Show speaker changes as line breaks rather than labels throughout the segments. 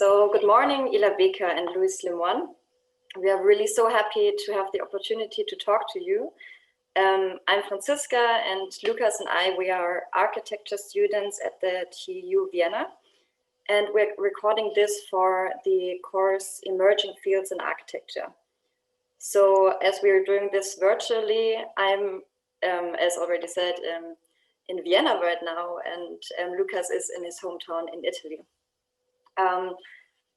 So good morning, Ila Beka and Louise Lemoine. We are really so happy to have the opportunity to talk to you. I'm Franziska, and Lukas and I, we are architecture students at the TU Vienna. And we're recording this for the course Emerging Fields in Architecture. So as we're doing this virtually, I'm, as already said, in Vienna right now, and Lukas is in his hometown in Italy.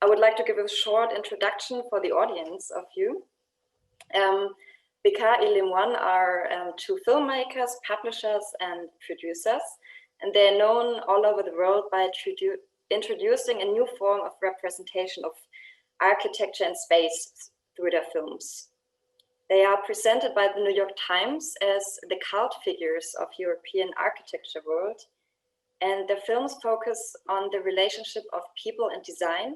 I would like to give a short introduction for the audience of you. Beka and Lemoine are two filmmakers, publishers, and producers, and they are known all over the world by introducing a new form of representation of architecture and space through their films. They are presented by the New York Times as the cult figures of European architecture world, and their films focus on the relationship of people and design,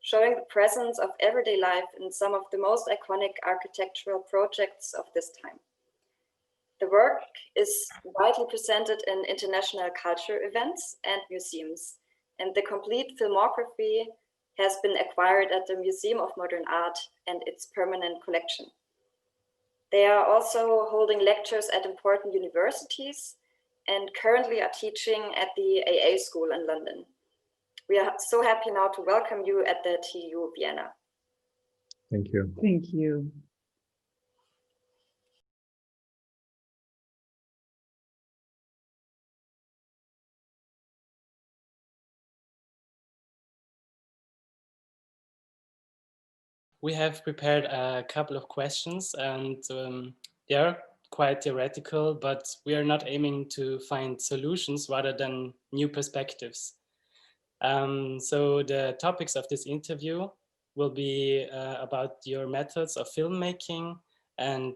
showing the presence of everyday life in some of the most iconic architectural projects of this time. The work is widely presented in international culture events and museums, and the complete filmography has been acquired at the Museum of Modern Art and its permanent collection. They are also holding lectures at important universities and currently are teaching at the AA School in London. We are so happy now to welcome you at the TU Vienna.
Thank you.
Thank you.
We have prepared a couple of questions, and they are quite theoretical, but we are not aiming to find solutions rather than new perspectives. So the topics of this interview will be about your methods of filmmaking and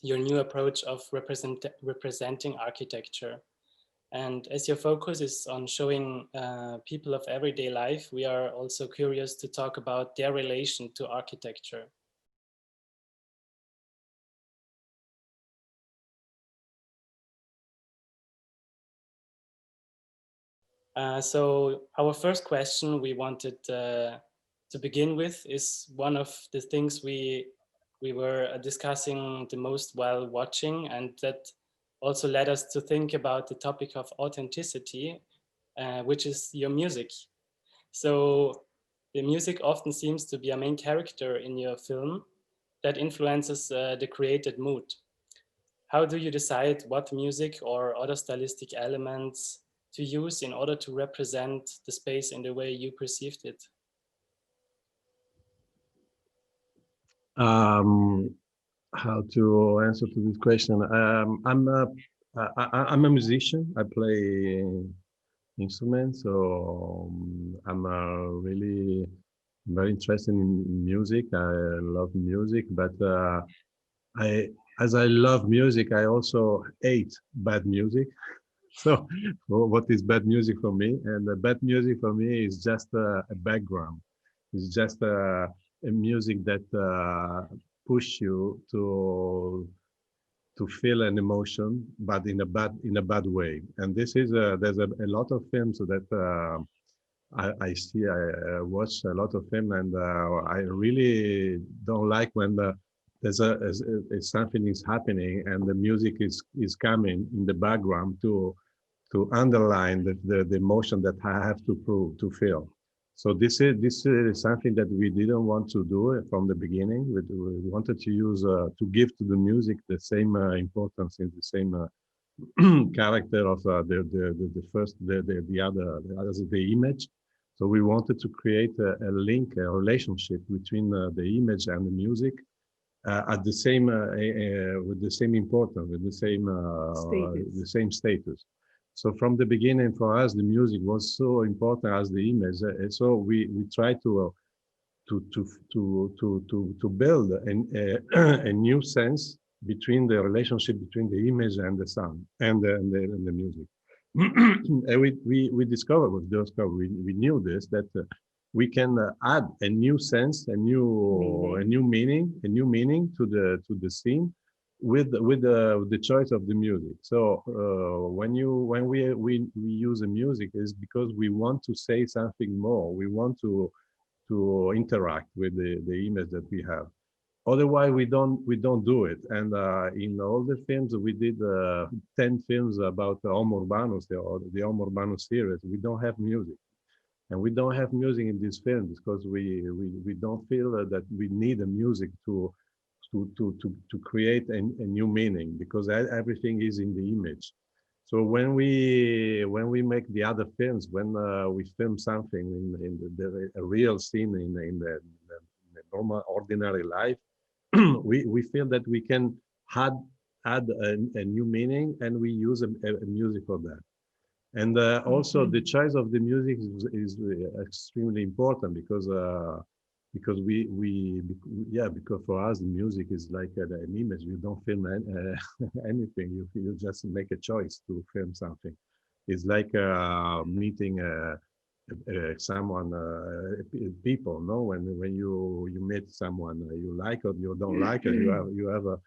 your new approach of representing architecture. And as your focus is on showing people of everyday life, we are also curious to talk about their relation to architecture. So our first question we wanted to begin with is one of the things we were discussing the most while watching, and that also led us to think about the topic of authenticity, which is your music. So the music often seems to be a main character in your film that influences the created mood. How do you decide what music or other stylistic elements to use in order to represent the space in the way you perceived it?
How to answer to this question? I'm a musician. I play instruments, so I'm really very interested in music. I love music, but as I love music, I also hate bad music. So what is bad music for me? And the bad music for me is just a background. It's just a music that push you to feel an emotion, but in a bad way. And this is there's a lot of films that I see. I watch a lot of them, and I really don't like when there's something is happening and the music is coming in the background to underline the emotion that I have to feel. So this is something that we didn't want to do from the beginning. We wanted to use to give to the music the same importance and the same character of the image. So we wanted to create a link, a relationship between the image and the music at the same with the same importance, with the same status. So from the beginning, for us, the music was so important as the image. So we tried to build a new sense between the relationship between the image and the sound and the music. And we discovered with those, we knew this, that we can add a new sense, a new meaning to the scene with the choice of the music. So when we use the music is because we want to say something more. We want to interact with the image that we have. Otherwise, we don't do it. And in all the films we did, 10 films about Homo Urbanus, the Homo Urbanus series, we don't have music. And we don't have music in these films because we don't feel that we need a music to create a new meaning, because everything is in the image. So when we make the other films, when we film something in a real scene in the normal ordinary life, we feel that we can add a new meaning, and we use a music for that. And also the choice of the music is extremely important, because for us the music is like an image. You don't film anything. You just make a choice to film something. It's like meeting someone, people. No, when you meet someone, you like or you don't like it. You have a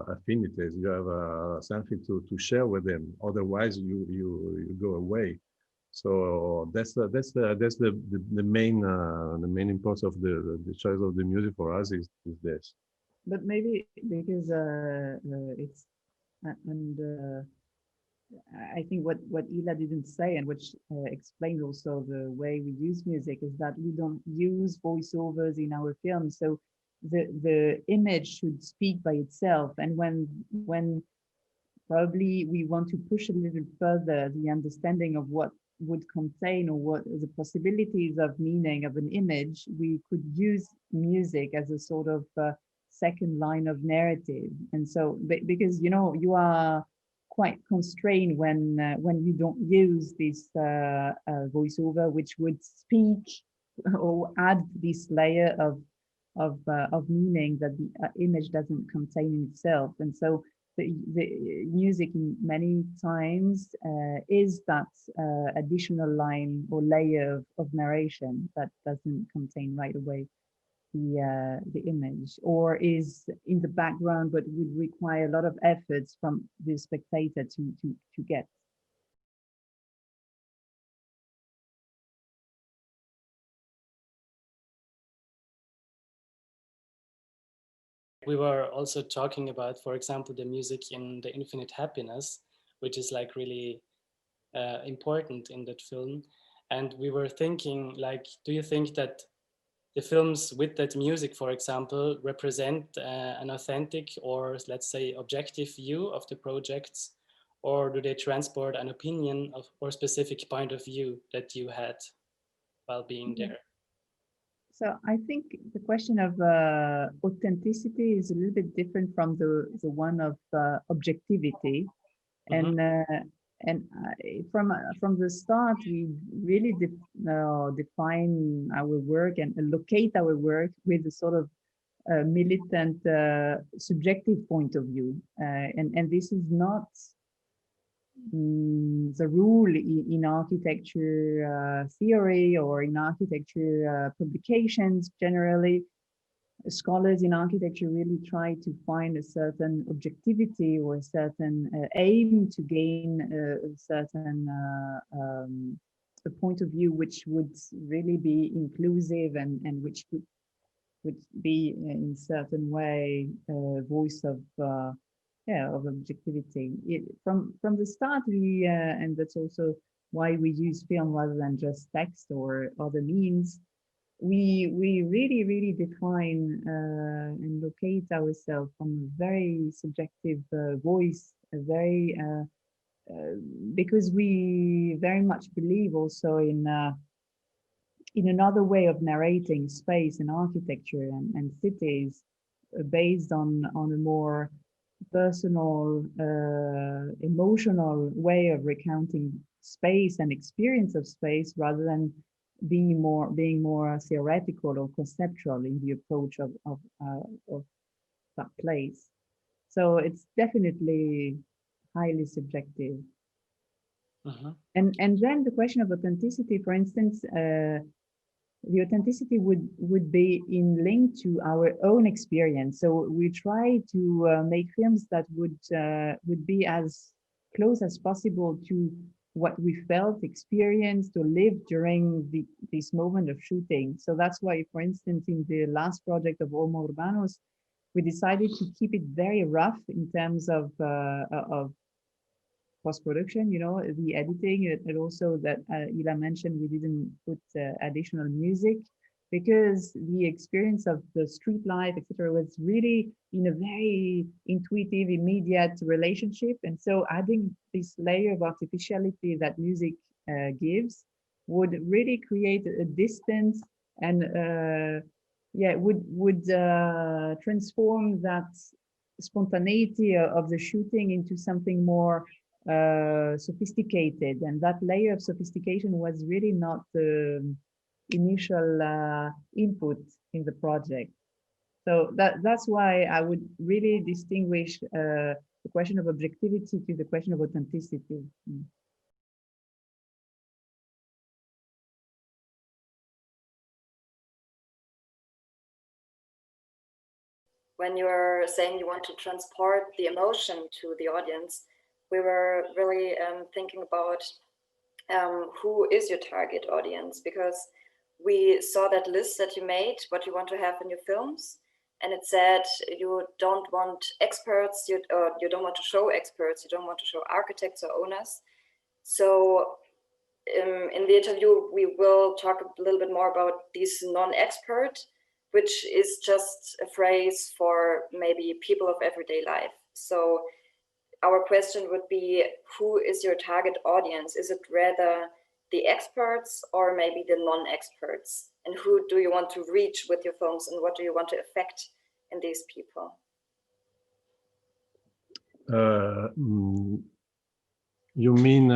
affinities. You have something to share with them. Otherwise, you go away. So the main importance of the choice of the music for us is this.
But maybe because it's and I think what Ila didn't say, and which explains also the way we use music, is that we don't use voiceovers in our films. So the image should speak by itself. And when probably we want to push a little further the understanding of what would contain, or what the possibilities of meaning of an image, we could use music as a sort of second line of narrative. And so because you are quite constrained when you don't use this voiceover, which would speak or add this layer of meaning that the image doesn't contain in itself. And so the music many times is that additional line or layer of narration that doesn't contain right away the image, or is in the background but would require a lot of efforts from the spectator to get.
We were also talking about, for example, the music in The Infinite Happiness, which is like really important in that film. And we were thinking, like, do you think that the films with that music, for example, represent an authentic, or let's say objective view of the projects, or do they transport an opinion of or specific point of view that you had while being there?
So I think the question of authenticity is a little bit different from the one of objectivity. And from the start, we really define our work and locate our work with a sort of militant subjective point of view, and this is not the rule in architecture theory or in architecture publications. Generally, scholars in architecture really try to find a certain objectivity or a certain aim to gain a certain a point of view which would really be inclusive and which would be in certain way a voice of objectivity. From the start, we and that's also why we use film rather than just text or other means. We really define and locate ourselves from a very subjective voice, a very because we very much believe also in another way of narrating space and architecture and cities based on a more personal, emotional way of recounting space and experience of space, rather than being more theoretical or conceptual in the approach of that place. So it's definitely highly subjective. And then the question of authenticity, for instance, the authenticity would be in link to our own experience. So we try to make films that would be as close as possible to what we felt, experienced, or lived during this moment of shooting. So that's why, for instance, in the last project of Homo Urbanos, we decided to keep it very rough in terms of post-production, you know, the editing, and also that Ila mentioned, we didn't put additional music because the experience of the street life, etc., was really in a very intuitive, immediate relationship. And so adding this layer of artificiality that music gives would really create a distance and yeah, would transform that spontaneity of the shooting into something more sophisticated, and that layer of sophistication was really not the initial input in the project. So that's why I would really distinguish the question of objectivity to the question of authenticity.
When you're saying you want to transport the emotion to the audience, we were really thinking about who is your target audience, because we saw that list that you made, what you want to have in your films, and it said you don't want experts, you don't want to show experts, you don't want to show architects or owners. So in the interview, we will talk a little bit more about these non-expert, which is just a phrase for maybe people of everyday life. So our question would be, who is your target audience? Is it rather the experts or maybe the non-experts? And who do you want to reach with your films, and what do you want to affect in these people?
You mean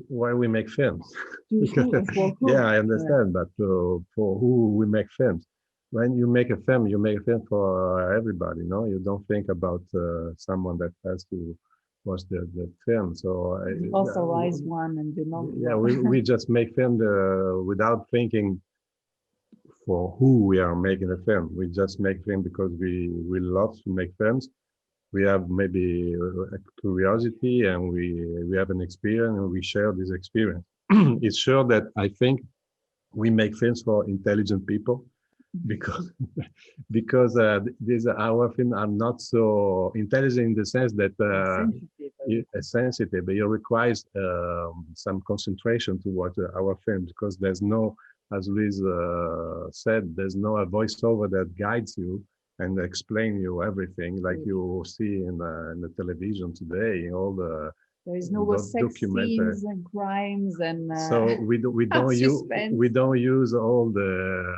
why we make films? Yeah, I understand, but for who we make films? When you make a film for everybody, no? You don't think about someone that has to watch the film. So
the authorized one and the non.
Yeah, we just make film without thinking for who we are making a film. We just make film because we love to make films. We have maybe a curiosity, and we have an experience, and we share this experience. It's sure that I think we make films for intelligent people, because these our films are not so intelligent in the sense that sensitive, but it requires some concentration to watch our films, because there's no, as Louise said, there's no a voiceover that guides you and explain you everything like you see in the television today. All the
there is no sex scenes and crimes and
so we don't use all the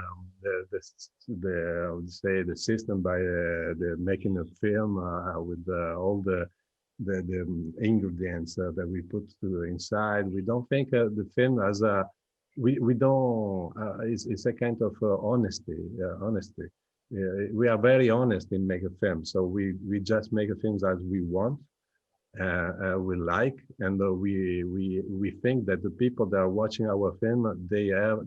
say the system by the making a film with all the ingredients that we put inside. We don't think the film as a we don't it's a kind of honesty. We are very honest in making films, so we just make films as we want, we like, and we think that the people that are watching our film, they are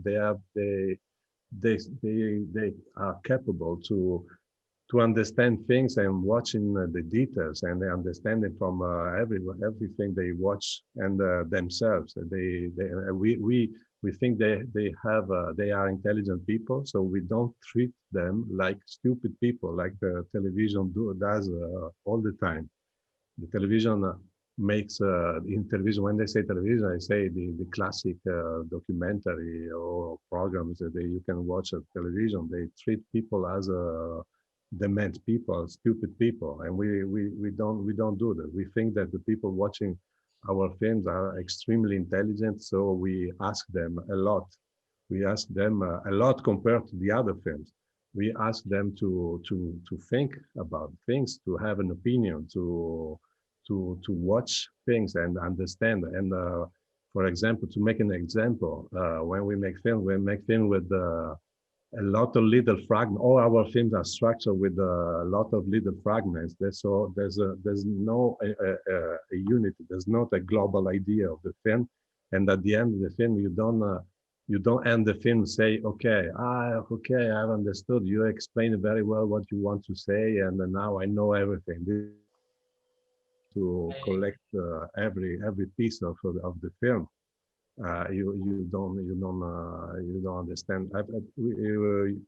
capable to understand things and watching the details, and they understand it from everything they watch and themselves. We think they are intelligent people, so we don't treat them like stupid people, like the television does all the time. The television makes in television, when they say television, I say the classic documentary or programs that you can watch at television. They treat people as dement people, stupid people, and we don't do that. We think that the people watching our films are extremely intelligent, so we ask them a lot. We ask them a lot compared to the other films. We ask them to think about things, to have an opinion, to watch things and understand. And for example, to make an example, when we make film with a lot of little fragments. All our films are structured with a lot of little fragments. There's no a unity. There's not a global idea of the film. And at the end of the film, you don't you don't end the film say, okay, okay, I've understood. You explained very well what you want to say, and now I know everything. To collect every piece of the film. You don't understand.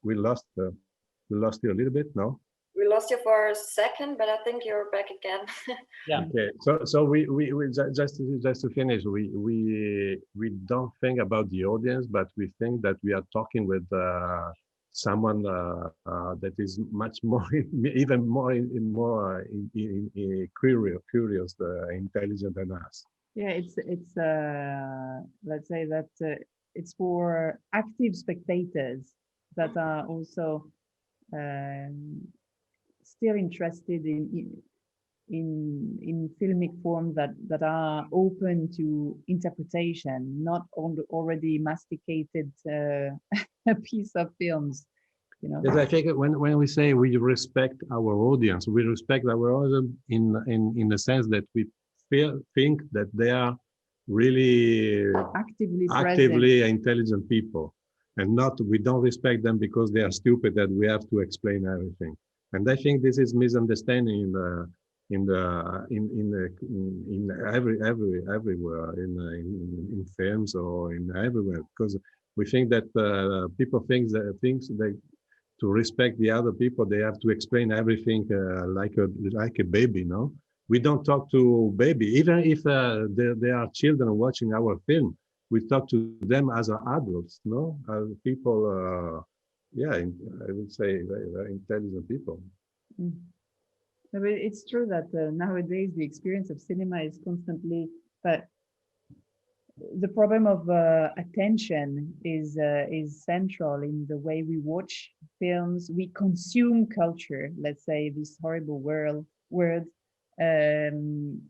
We lost you a little bit, no?
We lost you for a second, but I think you're back again.
Yeah.
Okay. So we just to finish, we don't think about the audience, but we think that we are talking with someone that is much more, even curious, intelligent than us.
Yeah, it's let's say that it's for active spectators that are also um, still interested in filmic form that are open to interpretation, not on the already masticated a piece of films, you know.
Yes, I think when we say we respect our audience, we respect our audience in the sense that we think that they are really actively intelligent people, and not we don't respect them because they are stupid that we have to explain everything. And I think this is misunderstanding in everywhere in films or in everywhere, because we think that people think they to respect the other people, they have to explain everything like a baby, no? We don't talk to baby, even if they are children watching our film. We talk to them as adults, no? As people, yeah, I would say very intelligent people.
Mm. No, but it's true that nowadays the experience of cinema is constantly, but the problem of attention is central in the way we watch films. We consume culture, let's say, this horrible word, and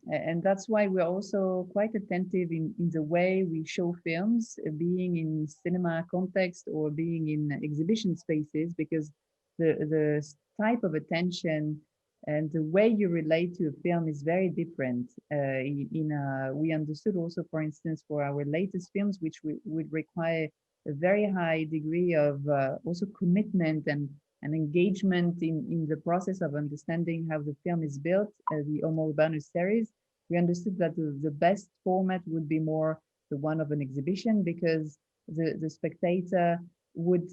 that's why we're also quite attentive in the way we show films, being in cinema context or being in exhibition spaces, because the type of attention and the way you relate to a film is very different. We understood also, for instance, for our latest films, which would require a very high degree of also commitment and engagement in the process of understanding how the film is built, the Homo Urbanus series. We understood that the best format would be more the one of an exhibition, because the spectator would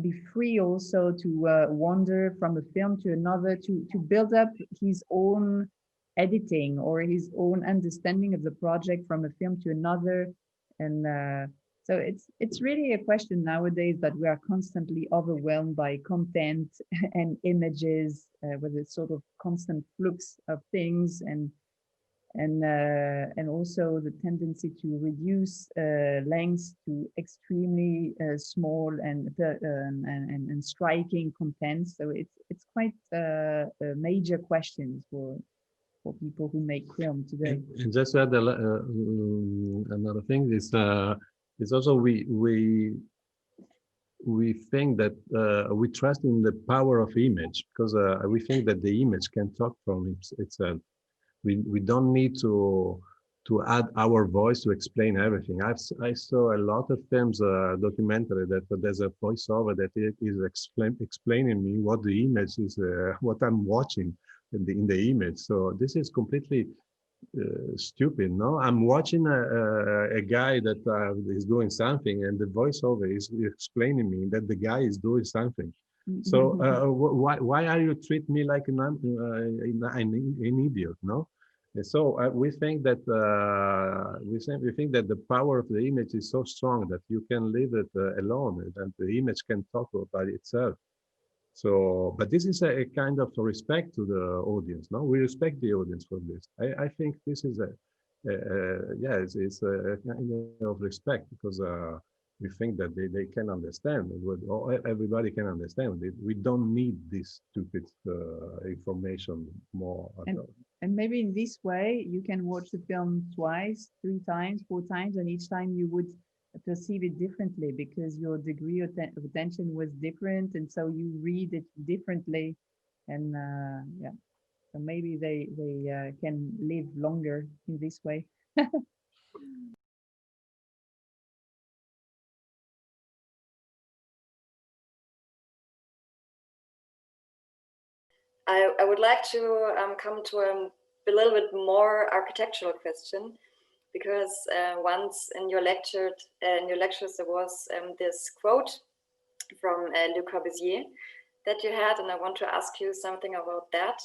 be free also to wander from a film to another, to build up his own editing or his own understanding of the project from a film to another. And so it's really a question nowadays that we are constantly overwhelmed by content and images with a sort of constant flux of things, and also the tendency to reduce lengths to extremely small and striking content. So it's quite major questions for people who make film today.
And just to add another thing is also we think that we trust in the power of image, because we think that the image can talk from itself. We don't need to add our voice to explain everything. I saw a lot of films, documentary, that there's a voiceover that is explaining me what the image is, what I'm watching in the image. So this is completely stupid, no? I'm watching a guy that is doing something, and the voiceover is explaining me that the guy is doing something. So why are you treat me like an idiot, no? And so we think that we think that the power of the image is so strong that you can leave it alone, and the image can talk by itself. So, but this is a kind of respect to the audience, no? We respect the audience for this. I think this is yeah, it's a kind of respect, because we think that they can understand. Everybody can understand. We don't need this stupid information more at all.
And maybe in this way, you can watch the film twice, 3 times, 4 times, and each time you would perceive it differently, because your degree of attention was different, and so you read it differently. And yeah, so maybe they can live longer in this way.
I would like to come to a little bit more architectural question, because once in your lectures there was this quote from Le Corbusier that you had, and I want to ask you something about that.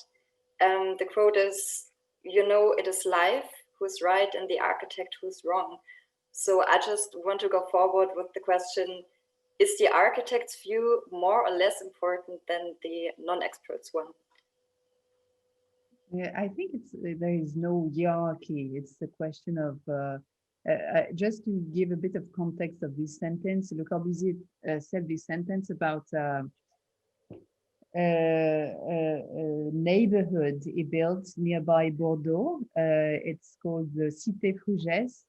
The quote is, "You know, it is life who's right and the architect who's wrong." So I just want to go forward with the question, is the architect's view more or less important than the non-expert's one?
Yeah, I think there is no hierarchy. It's a question of just to give a bit of context of this sentence. Le Corbusier said this sentence about a neighborhood he built nearby Bordeaux. It's called the Cité Frugès.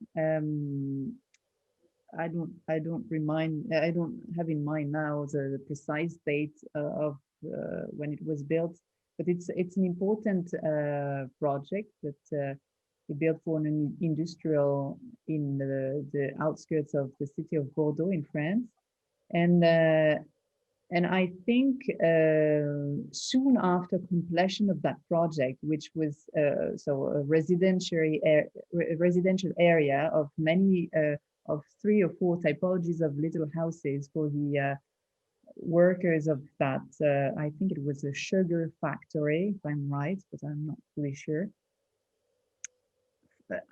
I don't have in mind now the precise date of when it was built, but it's an important project that he built for an industrial in the outskirts of the city of Bordeaux in France, and I think soon after completion of that project, which was so a residential area of many of 3 or 4 typologies of little houses for the workers of that. I think it was a sugar factory, if I'm right, but I'm not really sure. But,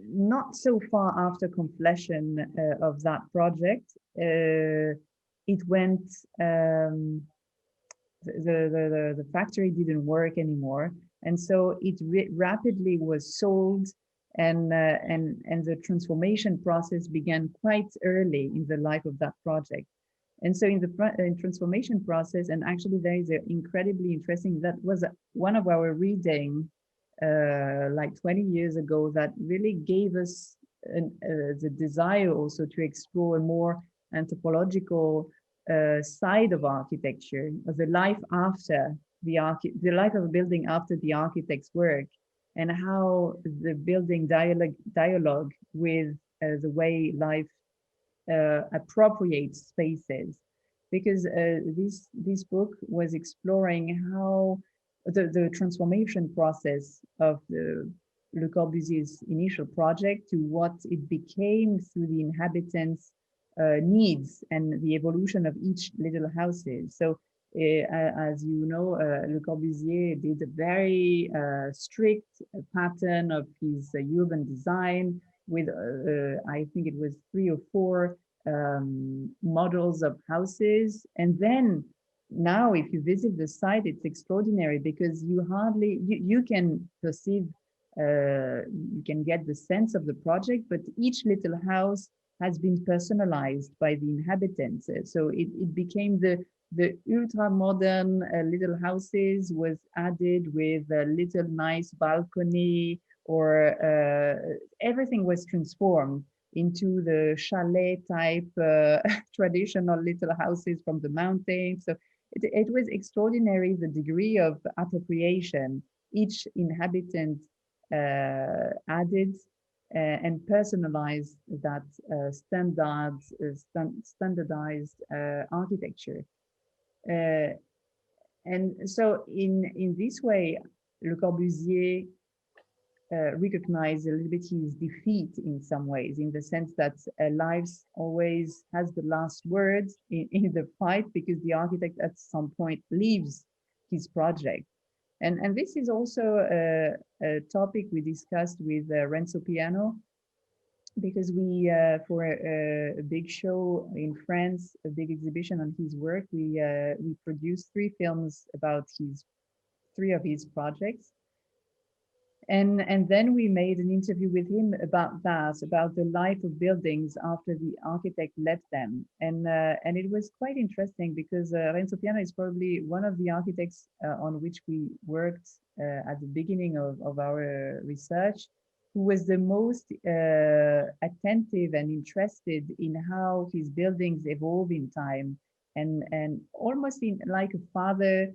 not so far after completion of that project, it went. The factory didn't work anymore, and so it rapidly was sold. And the transformation process began quite early in the life of that project. And so in the transformation process, and actually there is an incredibly interesting, that was one of our reading like 20 years ago that really gave us the desire also to explore a more anthropological side of architecture, of the life after the life of a building after the architect's work, and how the building dialogue with the way life appropriates spaces. Because this book was exploring how the transformation process of Le Corbusier's initial project to what it became through the inhabitants' needs and the evolution of each little houses. So as you know, Le Corbusier did a very strict pattern of his urban design with, I think it was 3 or 4 models of houses. And then now, if you visit the site, it's extraordinary because you can perceive, you can get the sense of the project, but each little house has been personalized by the inhabitants. So it became the ultra modern little houses was added with a little nice balcony, or everything was transformed into the chalet type traditional little houses from the mountains. So it was extraordinary, the degree of appropriation each inhabitant added and personalized that standardized architecture. And so in this way, Le Corbusier recognized a little bit his defeat in some ways, in the sense that life always has the last word in the fight, because the architect at some point leaves his project. And this is also a topic we discussed with Renzo Piano, because we, for a big show in France, a big exhibition on his work, we produced 3 films about 3 of his projects. And then we made an interview with him about that, about the life of buildings after the architect left them. And it was quite interesting because Renzo Piano is probably one of the architects on which we worked at the beginning of our research, who was the most attentive and interested in how his buildings evolve in time, and almost like a father,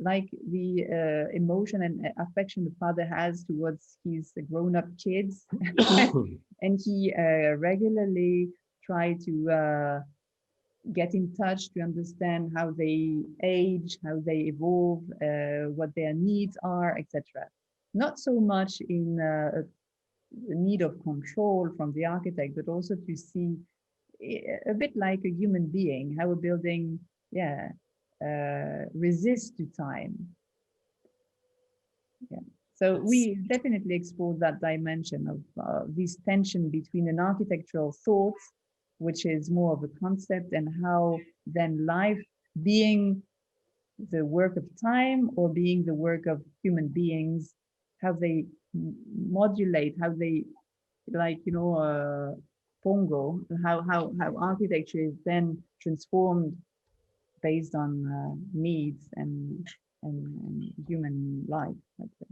like the emotion and affection the father has towards his grown-up kids. And he regularly tried to get in touch to understand how they age, how they evolve, what their needs are, etc. Not so much in a need of control from the architect, but also to see a bit like a human being, how a building, resists to time. Yeah. So we definitely explored that dimension of this tension between an architectural thought, which is more of a concept, and how then life being the work of time or being the work of human beings, how they modulate, how they, like, Pongo, how architecture is then transformed based on needs and human life, let's say.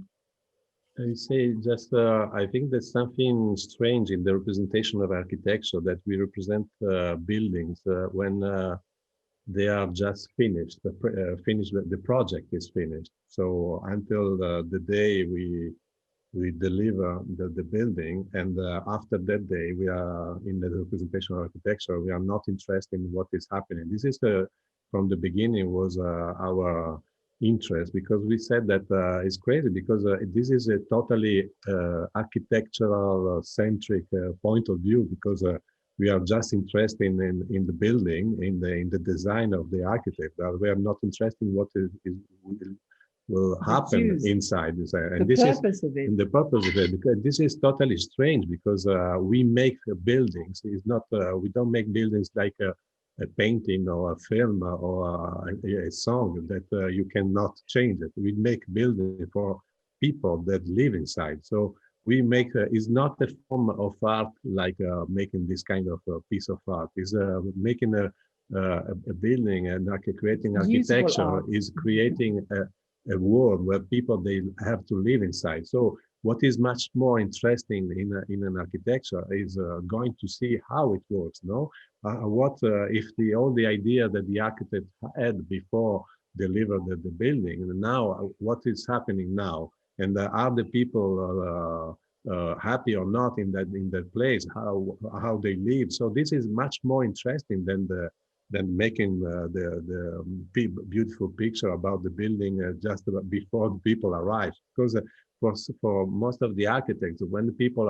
I say just, I think there's something strange in the representation of architecture, that we represent buildings when they are just finished. The project is finished. So until the day we deliver the building, and after that day, we are in the representation of architecture. We are not interested in what is happening. This is from the beginning was our interest, because we said that it's crazy, because this is a totally architectural centric point of view, because we are just interested in the building, in the design of the architect. We are not interested in what will happen inside. And this is the purpose of it, because this is totally strange, because we make buildings. It's not we don't make buildings like a painting or a film or a song that you cannot change it. We make buildings for people that live inside. So we make is not a form of art like making this kind of piece of art. Is making a building and creating architecture is creating a world where people, they have to live inside. So what is much more interesting in an architecture is going to see how it works. No, what if all the idea that the architect had before delivered the building, and now what is happening now, and are the people happy or not in that place? How they live? So this is much more interesting than making the beautiful picture about the building just before the people arrive. Because for most of the architects, when the people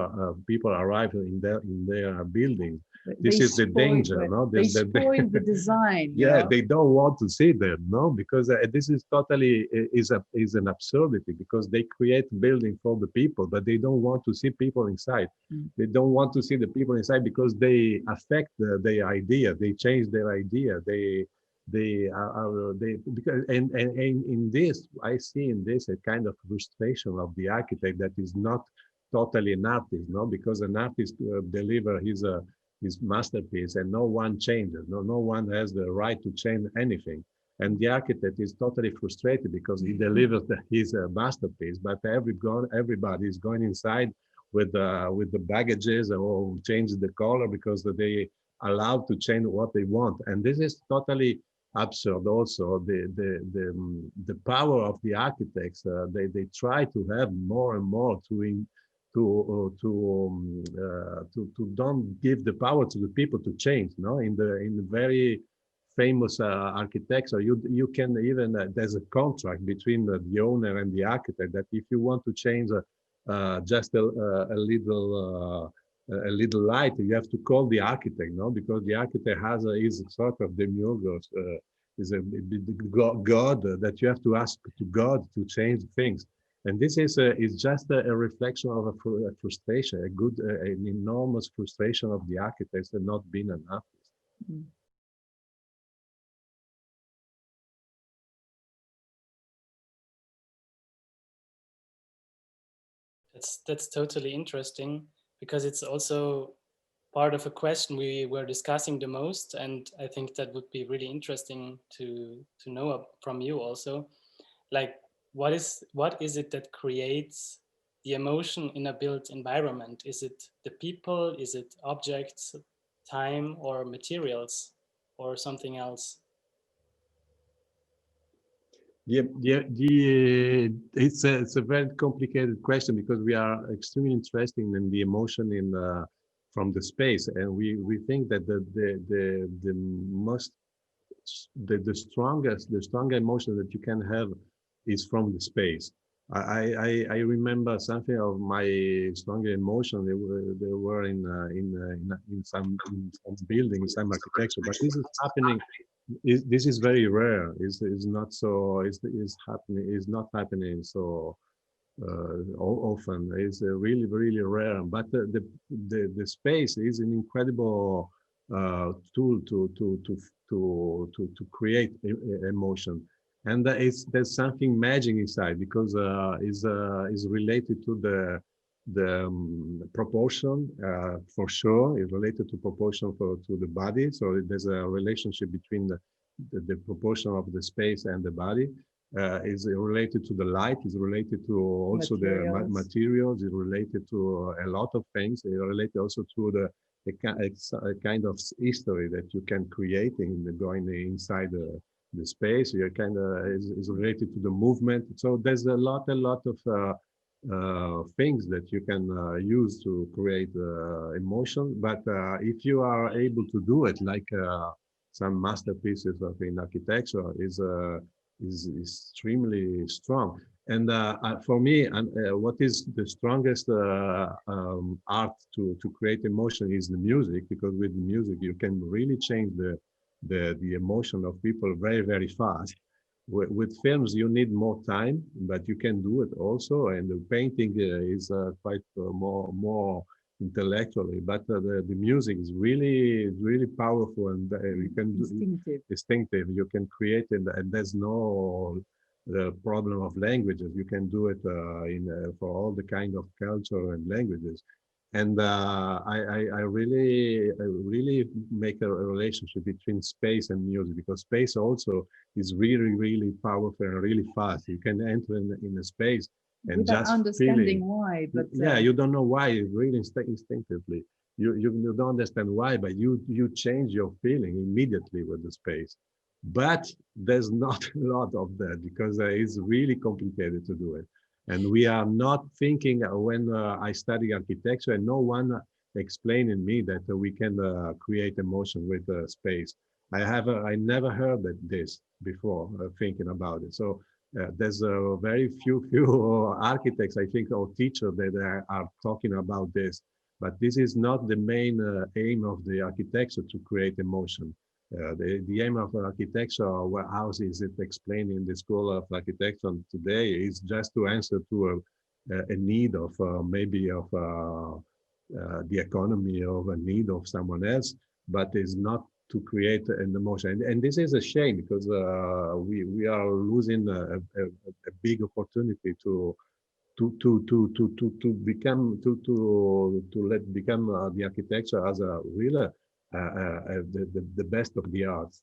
arrive in their building, this is the danger, no?
They spoil the design.
Yeah, they don't want to see them, no? Because this is totally is an absurdity, because they create building for the people, but they don't want to see people inside. They don't want to see the people inside because they affect their idea. They change their idea. They because and in this, I see in this a kind of frustration of the architect that is not totally an artist, no? Because an artist deliver his masterpiece, and no one changes. No one has the right to change anything. And the architect is totally frustrated because he delivers his masterpiece, but everybody is going inside with the baggages or change the color because they allowed to change what they want. And this is totally absurd. Also, the power of the architects, they try to have more and more to don't give the power to the people to change. No, in the very famous architecture, you can even there's a contract between the owner and the architect that if you want to change just a little light, you have to call the architect, no? Because the architect is sort of demiurgos, is a god that you have to ask to God to change things. And this is just a reflection of a frustration, an enormous frustration of the architects and not being an artist. Mm-hmm.
That's totally interesting, because it's also part of a question we were discussing the most, and I think that would be really interesting to know from you also. Like, what is it that creates the emotion in a built environment? Is it the people? Is it objects, time, or materials, or something else?
It's a very complicated question, because we are extremely interested in the emotion from the space, and we think that the most the stronger emotion that you can have is from the space. I remember something of my stronger emotion. They were in some buildings, some architecture, but this is happening. This is very rare. Is not so. Is happening. Is not happening so often. It's really rare. But the space is an incredible tool to create emotion, and there's something magic inside, because is related to the proportion, for sure. Is related to proportion to the body. So there's a relationship between the proportion of the space and the body. Is related to the light, is related to also the materials, is related to a lot of things. Is related also to a kind of history that you can create in going inside the space. You kind of is related to the movement. So there's a lot of things that you can use to create emotion. But if you are able to do it, like some masterpieces of in architecture, is extremely strong. And for me, what is the strongest art to create emotion is the music, because with music you can really change the emotion of people very fast. With films you need more time, but you can do it also. And the painting is quite more intellectually, but the music is really powerful, and you can do distinctive. You can create it, and there's no the problem of languages. You can do it for all the kind of culture and languages. And I really make a relationship between space and music, because space also is really powerful and really fast. You can enter in a space and
without
just
understanding
feeling.
why, but
Yeah, you don't know why. Really instinctively, you don't understand why, but you change your feeling immediately with the space. But there's not a lot of that, because it's really complicated to do it. And we are not thinking when I study architecture, and no one explaining me that we can create emotion with space. I never heard this before, thinking about it. So there's a very few architects, I think, or teachers that are talking about this. But this is not the main aim of the architecture, to create emotion. The aim of architecture, or how is it explained in the School of Architecture today, is just to answer to a need of maybe of the economy, of a need of someone else, but is not to create an emotion. And this is a shame, because we are losing a big opportunity to become let become the architecture as a real the best of the arts.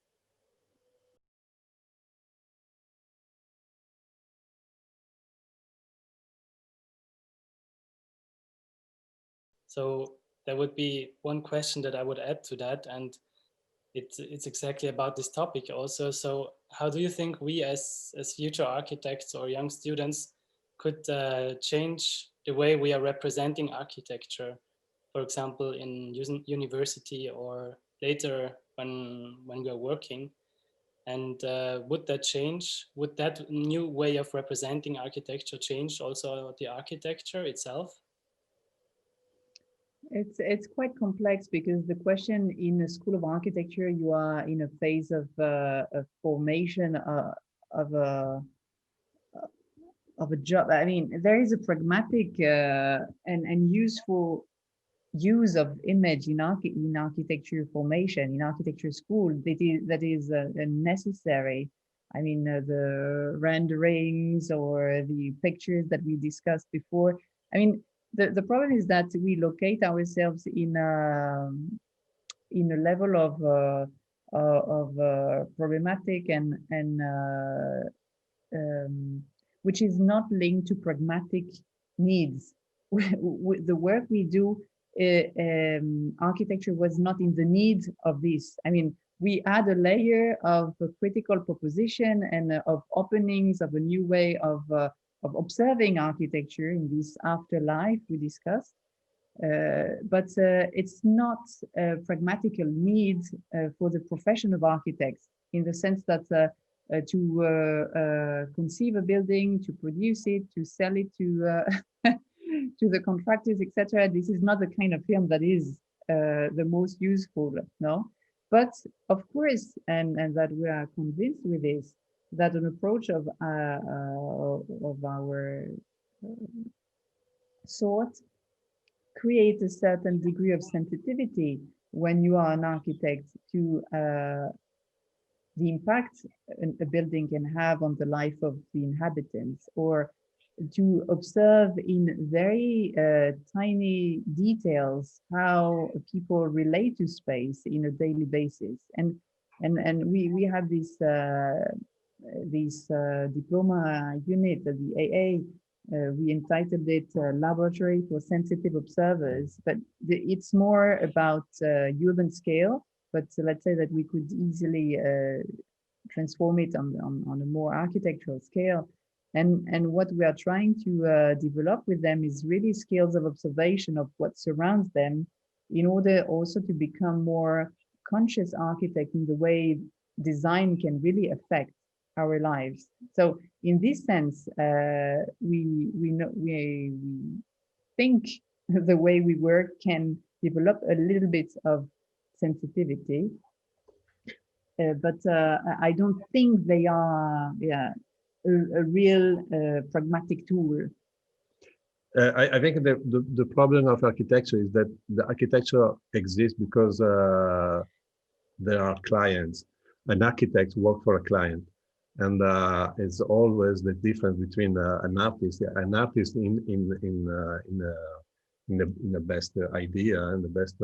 So there would be one question that I would add to that, and it's exactly about this topic also. So how do you think we as future architects or young students could change the way we are representing architecture, for example, in university or later when we are working? And would that change? Would that new way of representing architecture change also the architecture itself?
it's quite complex, because the question in a School of Architecture, you are in a phase of formation of a job. I mean, there is a pragmatic and useful use of image in architecture formation, in architecture school, that is necessary. I mean, the renderings or the pictures that we discussed before. I mean, the problem is that we locate ourselves in a level of problematic and which is not linked to pragmatic needs. The work we do, architecture was not in the need of this. I mean, we add a layer of a critical proposition and of openings of a new way of observing architecture in this afterlife we discussed. But it's not a pragmatical need for the profession of architects, in the sense that to conceive a building, to produce it, to sell it to to the contractors, etc. This is not the kind of film that is the most useful, no. But of course, and that we are convinced with this, that an approach of our sort create a certain degree of sensitivity when you are an architect to the impact a building can have on the life of the inhabitants, or to observe in very tiny details how people relate to space in a daily basis. And we have this diploma unit, the AA. We entitled it Laboratory for Sensitive Observers, but it's more about urban scale. But let's say that we could easily transform it on a more architectural scale. And what we are trying to develop with them is really skills of observation of what surrounds them, in order also to become more conscious architect in the way design can really affect our lives. So in this sense, we think the way we work can develop a little bit of sensitivity, but I don't think they are a real pragmatic tool.
I think the problem of architecture is that the architecture exists because there are clients. An architect works for a client, and it's always the difference between an artist in the best idea and the best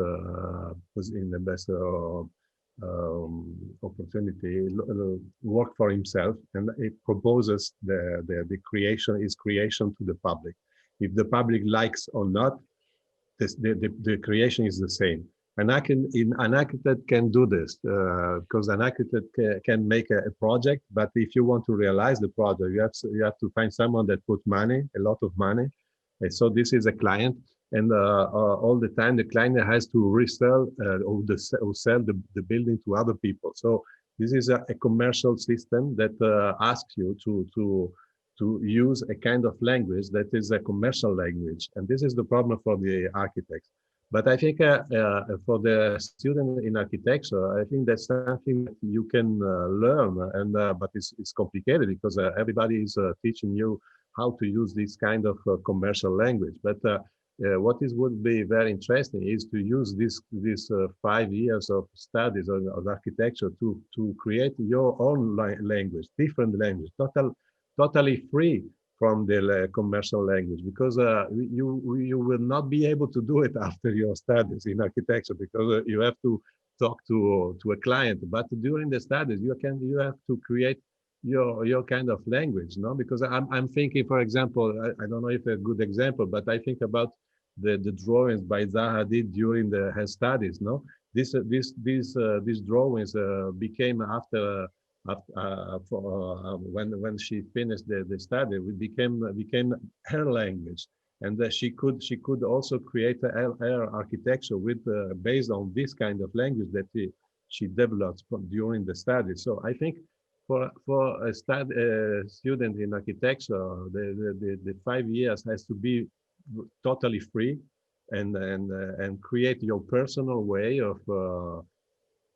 opportunity, work for himself, and it proposes the creation to the public. If the public likes or not, the creation is the same. An architect can do this because an architect can make a project, but if you want to realize the project, you have to find someone that put money, a lot of money. And so this is a client, and all the time the client has to resell or sell the building to other people. So this is a commercial system that asks you to use a kind of language that is a commercial language, and this is the problem for the architects. But I think for the student in architecture, I think that's something that you can learn, and but it's complicated because everybody is teaching you how to use this kind of commercial language. But would be very interesting is to use this 5 years of studies of architecture to create your own language, different language, totally free from the commercial language, because you will not be able to do it after your studies in architecture, because you have to talk to a client. But during the studies, you have to create your kind of language, no? Because I'm thinking, for example, I don't know if a good example, but I think about the drawings by Zaha Hadid during her studies, no? These drawings became after when she finished the study, it became her language, and she could also create her architecture with based on this kind of language that she developed during the study. So I think for a student in architecture, the 5 years has to be totally free, and create your personal way of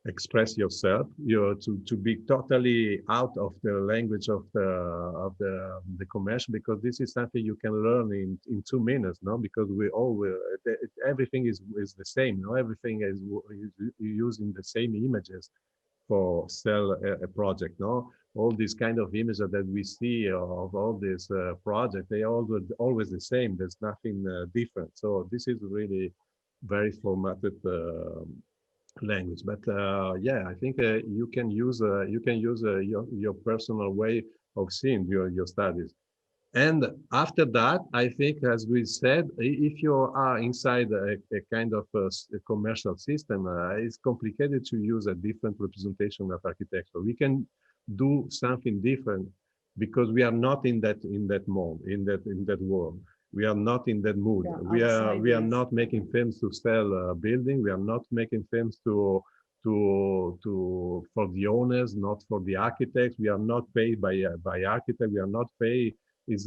express yourself, to be totally out of the language of the commercial, because this is something you can learn in 2 minutes, no? Because we all everything is the same, no? Everything is using the same images for sell a project, no? All these kind of images that we see of all these projects, they are always the same. There's nothing different. So this is really very formatted language. But yeah, I think you can use your personal way of seeing your studies. And after that, I think, as we said, if you are inside a kind of a commercial system, it's complicated to use a different representation of architecture. We can do something different because we are not in that mode, in that world. We are not in that mood.
Yeah,
We are not making films to sell a building. We are not making films for the owners, not for the architects. We are not paid by architects. We are not paid. Is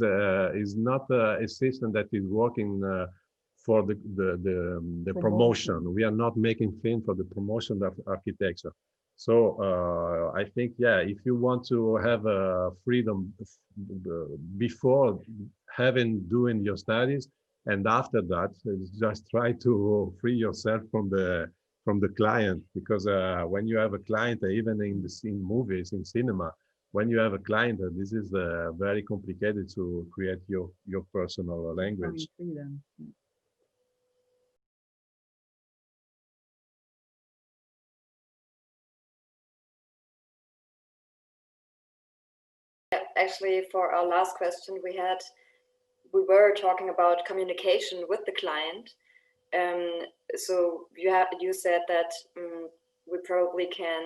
not a system that is working for the promotion. We are not making film for the promotion of architecture. So I think, yeah, if you want to have a freedom before doing your studies, and after that, just try to free yourself from the client, because when you have a client, even in movies, in cinema, when you have a client, this is very complicated to create your personal language.
Freedom.
Actually, for our last question, we were talking about communication with the client. So you said that we probably can,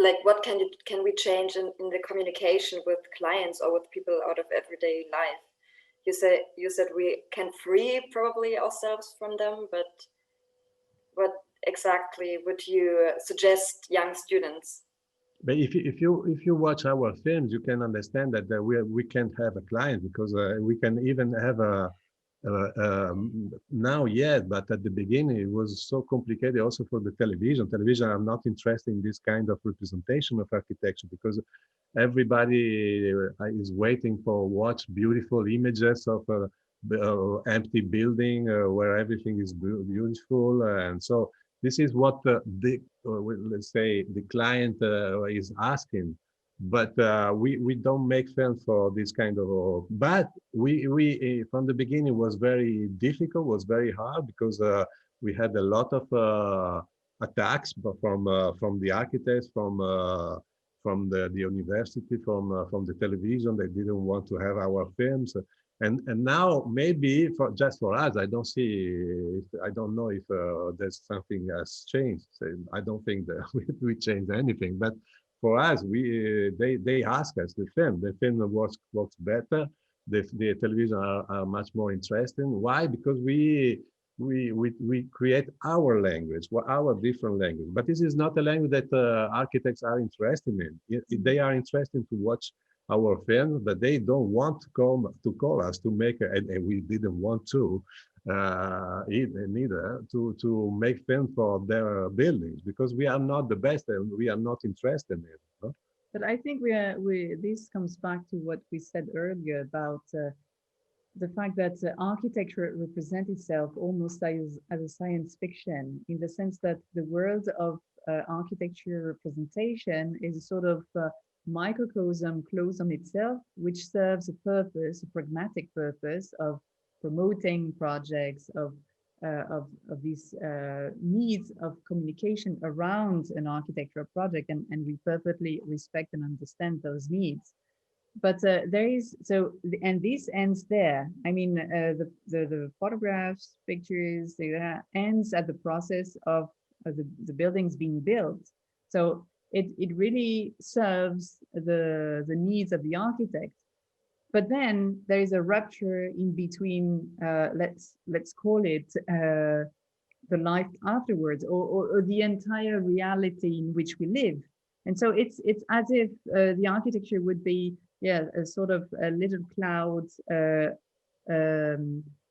like, what can we change in the communication with clients or with people out of everyday life? You said we can free probably ourselves from them, but what exactly would you suggest young students?
But if you watch our films, you can understand that we can't have a client, because we can even have now, yes, but at the beginning it was so complicated also for the television. Television are not interested in this kind of representation of architecture, because everybody is waiting for watch beautiful images of empty building where everything is beautiful, and so this is what let's say the client is asking. But we don't make films for this kind of. But we from the beginning was very difficult, was very hard, because we had a lot of attacks from the architects, from the university, from the television. They didn't want to have our films. And now maybe just for us, I don't know if there's something has changed. I don't think that we changed anything. But for us, they ask us the film works better. The television are much more interesting. Why? Because we create our language, our different language. But this is not a language that architects are interested in. They are interested to watch our films, but they don't want to call us to make, and we didn't want to neither to make film for their buildings, because we are not the best and we are not interested in it. No?
But I think this comes back to what we said earlier about the fact that architecture represents itself almost as a science fiction, in the sense that the world of architecture representation is a sort of microcosm closed on itself, which serves a purpose, a pragmatic purpose of promoting projects, of these needs of communication around an architectural project, and we perfectly respect and understand those needs. But there is, so, and this ends there. I mean, the photographs, pictures, ends at the process of the buildings being built. So it really serves the needs of the architect. But then there is a rupture in between, let's call it the life afterwards, or the entire reality in which we live. And so it's as if the architecture would be, yeah, a sort of a little cloud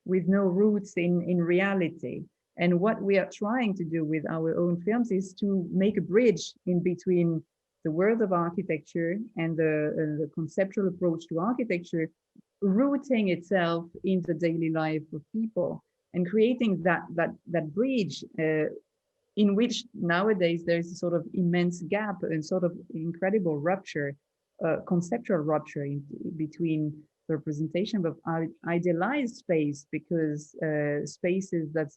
with no roots in reality. And what we are trying to do with our own films is to make a bridge in between the world of architecture and the conceptual approach to architecture, rooting itself in the daily life of people, and creating that bridge in which nowadays there's a sort of immense gap and sort of incredible rupture, conceptual rupture between the representation of idealized space, because spaces that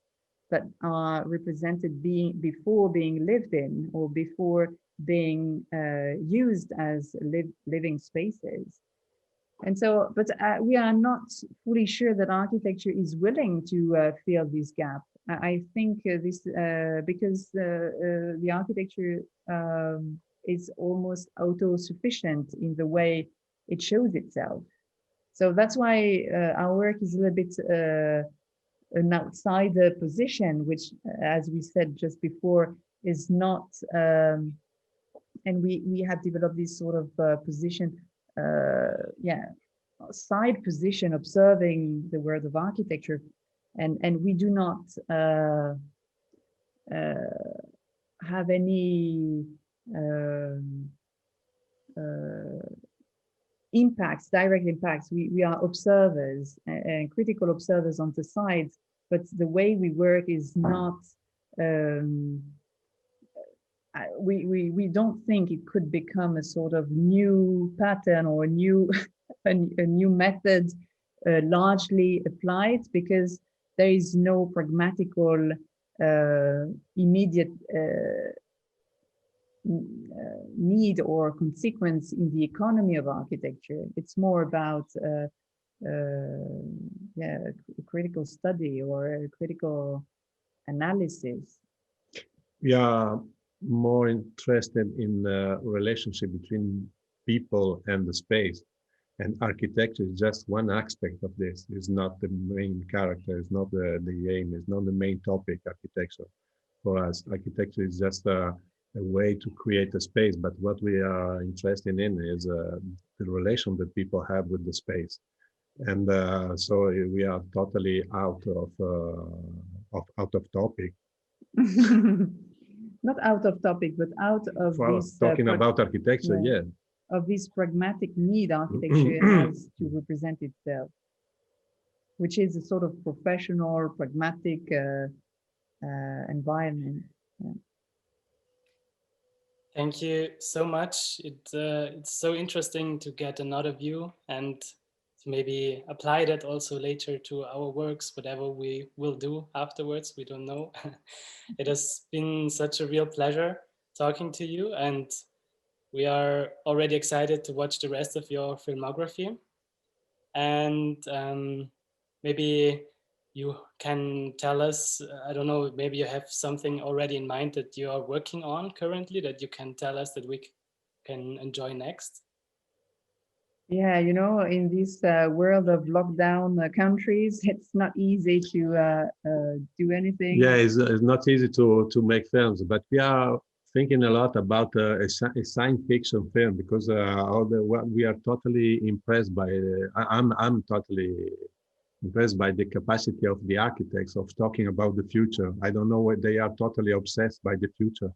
are represented before being lived in, or before being used as living spaces. And so, but we are not fully sure that architecture is willing to fill this gap. I think this because the architecture is almost auto-sufficient in the way it shows itself. So that's why our work is a little bit an outsider position, which, as we said just before, is not, and we have developed this sort of position, side position, observing the world of architecture, and we do not have any impacts, direct impacts. We are observers and critical observers on the sides, but the way we work is not, we don't think it could become a sort of new pattern or a new, a new method largely applied, because there is no pragmatical immediate need or consequence in the economy of architecture. It's more about a critical study or a critical analysis.
We are more interested in the relationship between people and the space, and architecture is just one aspect of this. It's not the main character, it's not the aim, it's not the main topic. Architecture for us, architecture is just a way to create a space, but what we are interested in is the relation that people have with the space. And so we are totally out of topic.
Not out of topic, but out of this
talking about architecture, yeah.
Of this pragmatic need architecture has to represent itself, which is a sort of professional, pragmatic environment. Yeah.
Thank you so much. It's so interesting to get another view and to maybe apply that also later to our works, whatever we will do afterwards, we don't know. It has been such a real pleasure talking to you, and we are already excited to watch the rest of your filmography. And maybe you can tell us, I don't know, maybe you have something already in mind that you are working on currently that you can tell us that we can enjoy next?
Yeah, you know, in this world of lockdown countries, it's not easy to do anything.
Yeah, it's not easy to make films, but we are thinking a lot about a science fiction film, because we are totally impressed by. I'm totally impressed by the capacity of the architects of talking about the future. I don't know what they are totally obsessed by the future.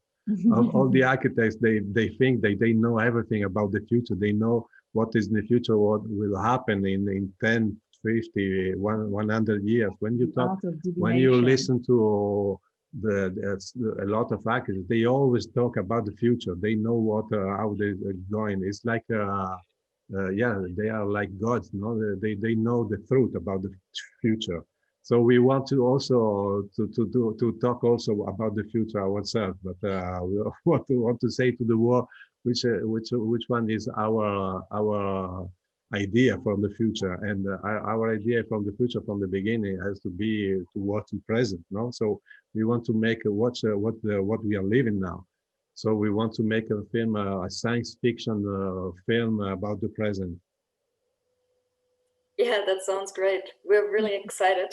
All the architects, they think they know everything about the future. They know what is in the future, what will happen in 10, 50, 100 years. When you talk, when you listen to a lot of architects, they always talk about the future. They know what how they're going. It's like yeah, they are like gods, no? They know the truth about the future. So we want to also to talk also about the future ourselves, but we want to say to the world which one is our idea from the future, and our idea from the future from the beginning has to be to watch the present, no? So we want to make what we are living now. So we want to make a film, a science fiction film about the present.
Yeah, that sounds great. We're really excited.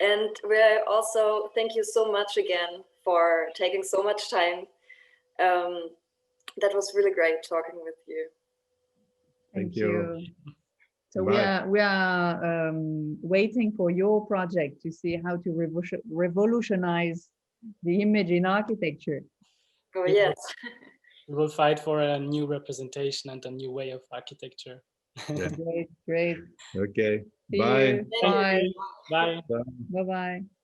And we're also, thank you so much again for taking so much time. That was really great talking with you.
Thank you. So bye. we are waiting for your project to see how to revolutionize the image in architecture.
Oh, yes.
We will fight for a new representation and a new way of architecture.
Yeah.
Great.
Okay.
See
Bye.
you. Bye.
Bye.
Bye-bye.